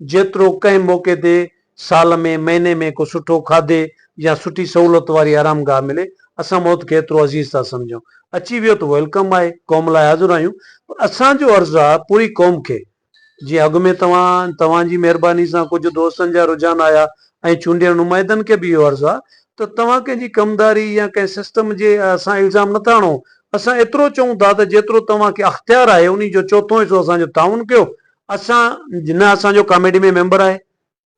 जेतिरो कंहिं मौक़े ते साल में महीने में को सुठो खाधे या सुठी सहूलियत वारी आरामगाह मिले असां मौत खे एतिरो अज़ीज़ था सम्झूं। अची वियो त वेलकम आहे, क़ौम लाइ हाज़िर आहियूं। असांजो अर्ज़ु आहे पूरी क़ौम खे, जीअं अॻु में तव्हांजी महिरबानी सां कुझु दोस्तनि जा रुझान आया ऐं चूंडियल नुमाइंदनि खे बि इहो अर्ज़ु आहे त तव्हां कंहिंजी कमदारी या कंहिं सिस्टम जे असां इल्ज़ाम नथा हणूं। असां एतिरो चऊं था त जेतिरो तव्हांखे अख़्तियार आहे उन जो चोथों हिसो असांजो ताउन कयो। असां न असांजो कॉमेडी में मेंबर आहे,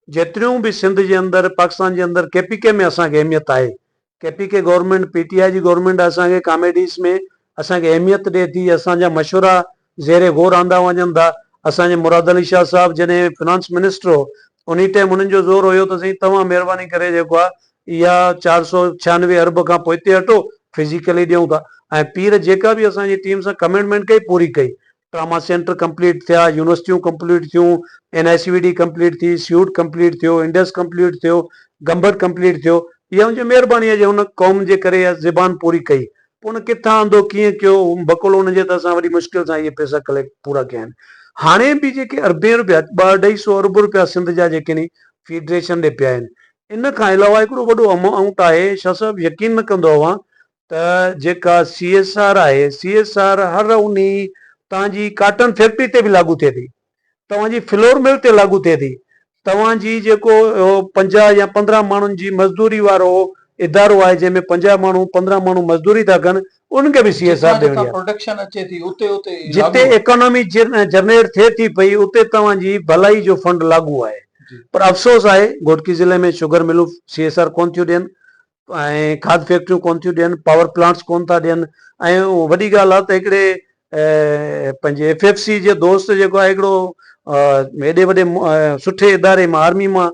जेतिरियूं बि सिंध जे अंदरि पाकिस्तान जे अंदरि KPK में असांखे अहमियत आहे। KPK गवर्नमेंट PTI जी गवर्नमेंट असांखे कॉमेडीज़ में असांखे अहमियत ॾिए थी। असांजा मशवरा ज़ेरे गौर आंदा वञनि था। असांजे मुराद अली शाह साहब जॾहिं फिनांस मिनिस्टर हो उन टाइम उन्हनि जो ज़ोर हुयो त साईं तव्हां महिरबानी करे जेको आहे इहा 496 अरब खां पोइ हिते हटो, फिज़िकली ॾियूं था। ऐं पीर जेका बि असांजी टीम सां कमिटमेंट कई पूरी कई। ट्रामा सेंटर कंप्लीट थिया, यूनिवर्सिटियूं कंप्लीट थियूं, NICVD कंप्लीट थी, स्यूट कंप्लीट थियो, इंडस कंप्लीट थियो, गंबट कंप्लीट थियो। इहा मुंहिंजी महिरबानी आहे जे हुन क़ौम जे करे ज़बान पूरी कई। पोइ उन किथां आंदो कीअं कयो बकुलो हुनजे त असां वरी मुश्किल सां इहे पैसा कलेक्ट पूरा कया आहिनि। हाणे बि जेके अरबे रुपया 200-250 अरब रुपया सिंध जा जेके नी फेडरेशन ॾे पिया आहिनि। इन खां अलावा हिकिड़ो वॾो अमाउंट आहे, छा सभु यकीन न कंदो अवां त जेका CSR आहे, CSR हर उन तव्हांजी काटन फैक्ट्री ते बि लागू थिए थी, तव्हांजी फ्लोर मिल ते लागू थिए थी, तव्हांजी जेको 50 या 15 माण्हुनि जी मज़दूरी वारो इदारो आहे जंहिंमें 50 माण्हू 15 माण्हू मज़दूरी था कनि उनखे बि CSR ॾियणी आहे। प्रोडक्शन अचे थी उते उते जिते इकोनॉमी जनरेट थिए थी पई उते तव्हांजी भलाई जो फंड लागू आहे। पर अफ़सोस आहे घोटकी ज़िले में शुगर मिलूं CSR कोन थियूं ॾियनि ऐं खाद फैक्ट्रियूं कोन थियूं ॾियनि, पावर प्लांट्स कोन था ॾियनि। ऐं वॾी ॻाल्हि आहे त हिकिड़े पंहिंजे FFC जे दोस्त जेको आहे हिकिड़ो हेॾे वॾे सुठे इदारे मां आर्मी मां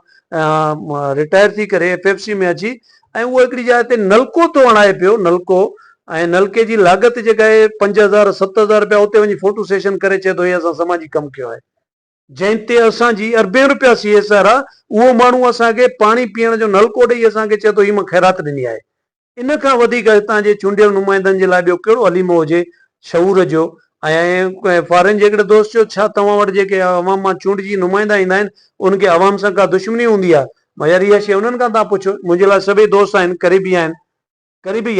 रिटायर थी करे FFC में अची ऐं उहो हिकिड़ी जाइ ते नलको थो हणाए पियो, नलको, ऐं नलके जी लागत जेका आहे 5000-7000 रुपया उते वञी फोटो सेशन करे चए थो हे असां समाजी कमु कयो आहे। जंहिं ते असांजी अरबे रुपया CSR आहे, उहो माण्हू असांखे पाणी पीअण जो नलको ॾेई असांखे चए थो ही मां ख़ैरात ॾिनी आहे। इन खां वधीक हितां जे चूंडियल नुमाइंदनि जे लाइ ॿियो कहिड़ो हलीमो हुजे शऊर जो। ऐं फॉरेन जे हिकिड़े दोस्त चयो छा तव्हां वटि जेके अवाम मां चूंडजी नुमाइंदा ईंदा आहिनि उनखे अवाम सां का दुश्मनी हूंदी आहे? मां यार इहा शइ उन्हनि खां तव्हां पुछो। मुंहिंजे लाइ सभई दोस्त आहिनि, करीबी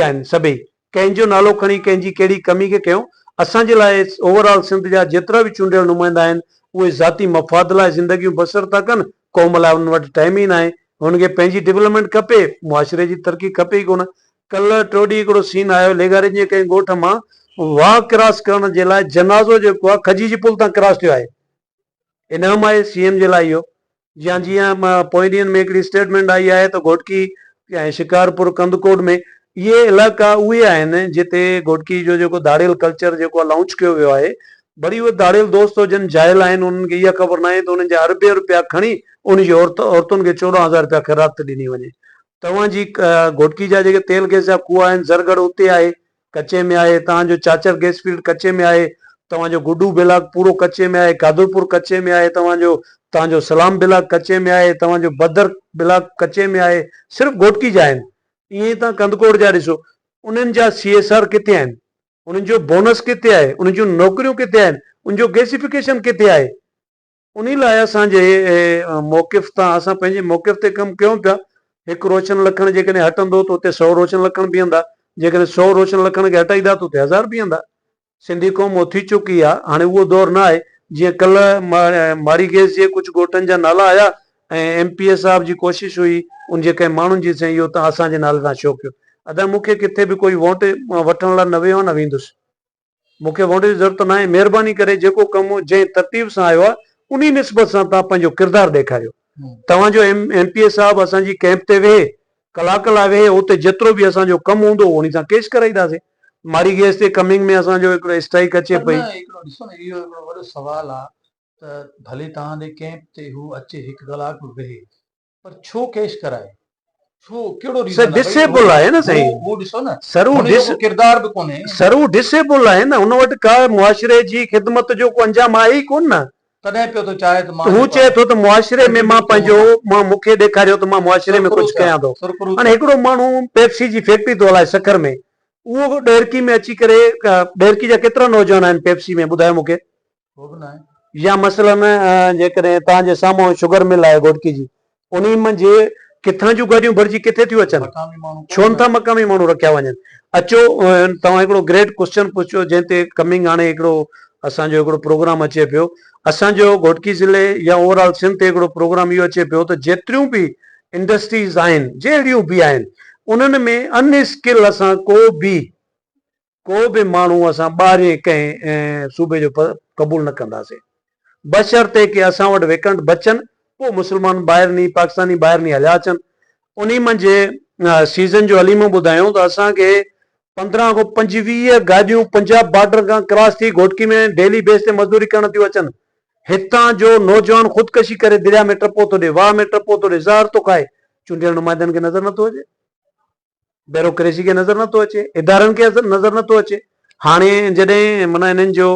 आहिनि सभई। कंहिंजो नालो खणी कंहिंजी कहिड़ी कमी खे कयूं। असांजे लाइ ओवरऑल सिंध जा जेतिरा बि चूंडियल नुमाइंदा आहिनि उहे ज़ाती मफ़ाद लाइ ज़िंदगियूं बसर था कनि, क़ौम लाइ उन वटि टाइम ई न आहे। हुनखे पंहिंजी डेवलपमेंट खपे, मुआशिरे जी तरक़ी खपे ई कोन। कल्ह टियों ॾींहुं हिकिड़ो सीन आयो लेगारे जे कंहिं ॻोठ मां वाह क्रॉस करण जे लाइ जनाज़ो जेको आहे खजीजी पुल तां क्रॉस थियो आहे। इनाम आहे CM जे लाइ इहो। जीअं पोइ ॾींहंनि में हिकिड़ी स्टेटमेंट आई आहे त घोटकी ऐं शिकारपुर कंदकोट में इहे इलाइक़ा उहे आहिनि जिते घोटकी जो जेको दाड़ियल कल्चर जेको आहे लॉन्च कयो वियो आहे। वरी उहे दाड़ियल दोस्त जिन जाइल आहिनि उन्हनि खे इहा ख़बर न आहे त उन्हनि जा अरबे रुपया खणी उनजी औरतुनि खे 14,000 रुपया ख़ैरात ॾिनी वञे। तव्हांजी घोटकी जा जेके तेल गैस जा कुआ आहिनि ज़रगढ़ उते आहे, कचे में आहे। तव्हांजो चाचर गैस फील्ड कचे में आहे। तव्हांजो गुडू बिलाक पूरो कचे में आहे। कादुरपुर कचे में आहे। तव्हांजो सलाम बिलाक कचे में आहे। तव्हांजो बदर बिलाक कचे में आहे। सिर्फ़ु घोटकी जा आहिनि। ईअं ई तव्हां कंदकोट जा ॾिसो, उन्हनि जा CSR किथे आहिनि, उन्हनि जो बोनस किथे आहे, उन्हनि जूं नौकरियूं किथे आहिनि, उनजो गैसिफिकेशन किथे आहे? उन लाइ असांजे मौक़िफ़ तां असां पंहिंजे मौक़िफ़ ते कमु कयूं पिया। हिकु रोशन लखण जेकॾहिं हटंदो त उते 100 रोशन लखण बीहंदा, जेकॾहिं 100 रोशन लखण खे हटाईंदा त उते 1000 बीहंदा। सिंधी क़ौम उथी चुकी आहे। हाणे उहो दौरु न आहे। जीअं कल्ह मारी गैस जे कुझु ॻोठनि जा नाला आया ऐं MPA साहिब जी कोशिशि हुई उन कंहिं माण्हुनि जी साईं इहो तव्हां असांजे नाले सां छो कयो। अदा मूंखे किथे बि कोई वोट वठण लाइ न वियो आहे, न वेंदुसि। मूंखे वोट जी ज़रूरत न आहे। महिरबानी करे जेको कमु जंहिं तरतीब सां आयो आहे उन निस्बत सां तव्हां पंहिंजो किरदारु ॾेखारियो। तव्हांजो MPA साहिबु असांजी कैंप ते वेहे, कलाक लाइ वेहे, उते जेतिरो बि असांजो कमु हूंदो उन सां केस कराईंदासीं। मारी गैस ते कमिंग में असांजो हिकिड़ो स्ट्राइक अचे पई। हिकिड़ो ॾिसो न, इहो हिकिड़ो वॾो सुवाल आहे त भले तव्हां ॾे कैंप ते हू अचे 1 कलाक वेहे, पर छो केस कराए? डिसेबल आहे न साईं। वो ॾिसो न सर उहो किरदार बि कोन्हे। सर उहो डिसेबल आहे न, हुन वटि का मुआशिरे जी ख़िदमत जो को अंजाम आहे ई कोन न। तॾहिं पियो थो चाहे त हू चए थो त मुआशिरे में मां पंहिंजो मूंखे ॾेखारियो त मां मुआशिरे में कुझु कयां थो। हाणे हिकिड़ो माण्हू पेप्सी जी फैक्ट्री थो हलाए सखर में, उहो डेरकी में अची करे, डेरकी जा केतिरा नौजवान आहिनि पेप्सी में ॿुधायो मूंखे? या मसलन जेकॾहिं तव्हांजे साम्हूं शुगर मिल आहे घोटकी जी, उन मंझि किथां जूं गाॾियूं भरिजी किथे थियूं अचनि, मक़ामी माण्हू छो नथा मक़ामी माण्हू रखिया वञनि। अचो तव्हां हिकिड़ो ग्रेट क्वेश्चन पुछियो जंहिं ते कमिंग हाणे हिकिड़ो असांजो हिकिड़ो प्रोग्राम अचे पियो। असांजो घोटकी ज़िले या ओवरऑल सिंध ते हिकिड़ो प्रोग्राम इहो अचे पियो त जेतिरियूं बि इंडस्ट्रीज़ आहिनि जहिड़ियूं बि आहिनि उन्हनि में अनस्किल असां को बि माण्हू असां ॿाहिरि कंहिं सूबे जो क़बूल न कंदासीं, बशर्ते कि असां वटि वेकेंट बचनि, पोइ मुस्लमान ॿाहिरि नी पाकिस्तानी ॿाहिरि नी हलिया अचनि। उन मंझि सीज़न जो हलीमो ॿुधायूं त असांखे 15 खां 25 गाॾियूं पंजाब बॉर्डर खां क्रॉस थी घोटकी में डेली बेस ते मज़दूरी करण थियूं अचनि। हितां जो नौजवान ख़ुदकशी करे दरिया में टपो थो ॾे, वाह में टपो थो ॾे, ज़हर थो खाए, चूंडियल नुमाइंदनि खे नज़र नथो अचे, ब्यूरोक्रेसी खे नज़र नथो अचे, इदारनि खे नज़र नथो अचे। हाणे जॾहिं माना इन्हनि जो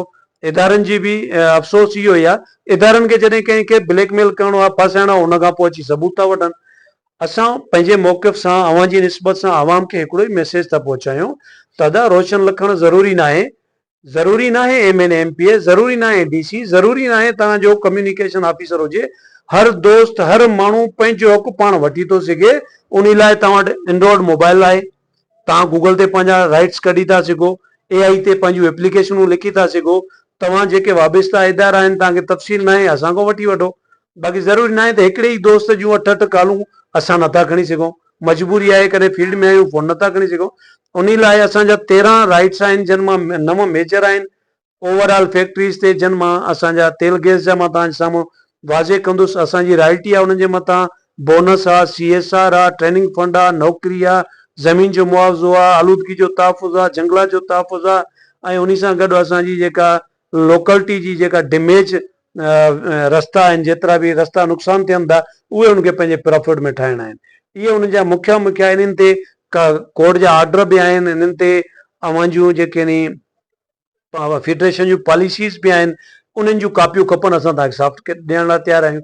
इदारनि जी बि अफ़सोस इहो ई आहे, इदारनि खे जॾहिं कंहिंखे ब्लैकमेल करिणो आहे, फसाइणो आहे, उन खां पोइ अची सबूत था वठनि। असां पंहिंजे मौक़िफ़ सां अवां जी निस्बत सां आवाम खे हिकिड़ो ई मैसेज था पहुचायूं, दादा रोशन लिखणु ज़रूरी न आहे, ज़रूरी न आहे MN MPA, ज़रूरी न आहे DC, ज़रूरी न आहे तव्हांजो कम्युनिकेशन ऑफिसर हुजे। हर दोस्त हर माण्हू पंहिंजो हक़ पाण वठी थो सघे। उन लाइ तव्हां वटि एंड्रॉइड मोबाइल आहे, तव्हां गूगल ते पंहिंजा राइट्स कढी था सघो, AI ते पंहिंजूं एप्लीकेशनूं लिखी था सघो। तव्हां जेके वाबिस्ता इदारा आहिनि तव्हांखे तफ़सील न आहे असां खां वठी वठो। बाक़ी ज़रूरी न आहे त हिकिड़े ई दोस्त जूं 8 कॉलूं असां नथा खणी सघूं, मजबूरी आहे कॾहिं फील्ड में आहियूं फ़ोन नथा खणी सघूं। उन लाइ असांजा 13 राइट्स आहिनि जिन मां 9 मेजर आहिनि। ओवरऑल फैक्ट्रीज़ ते जिन मां असांजा तेल गैस जा मां तव्हांजे साम्हूं वाज़े कंदुसि, असांजी रॉयल्टी आहे, उन्हनि जे मथां बोनस आहे, CSR आहे, ट्रेनिंग फंड आहे, नौकिरी आहे, ज़मीन जो मुआवज़ो आहे, आलूदगी जो तहफ़ुज़ आहे, जंगलात जो तहफ़ुज़ आहे, ऐं उन सां गॾु असांजी जेका लोकलिटी जी जेका डैमेज रस्ता आहिनि, जेतिरा बि रस्ता नुक़सान थियनि था उहे उनखे पंहिंजे प्रॉफिट में ठाहिणा आहिनि। इहे उन जा मुखिया इन्हनि ते कोर्ट जा ऑर्डर बि आहिनि, इन्हनि ते अवां जूं जेके फेडरेशन जूं पॉलिसीज़ बि आहिनि, उन्हनि जूं कापियूं खपनि, असां तव्हांखे सॉफ्ट ॾियण लाइ तयारु आहियूं।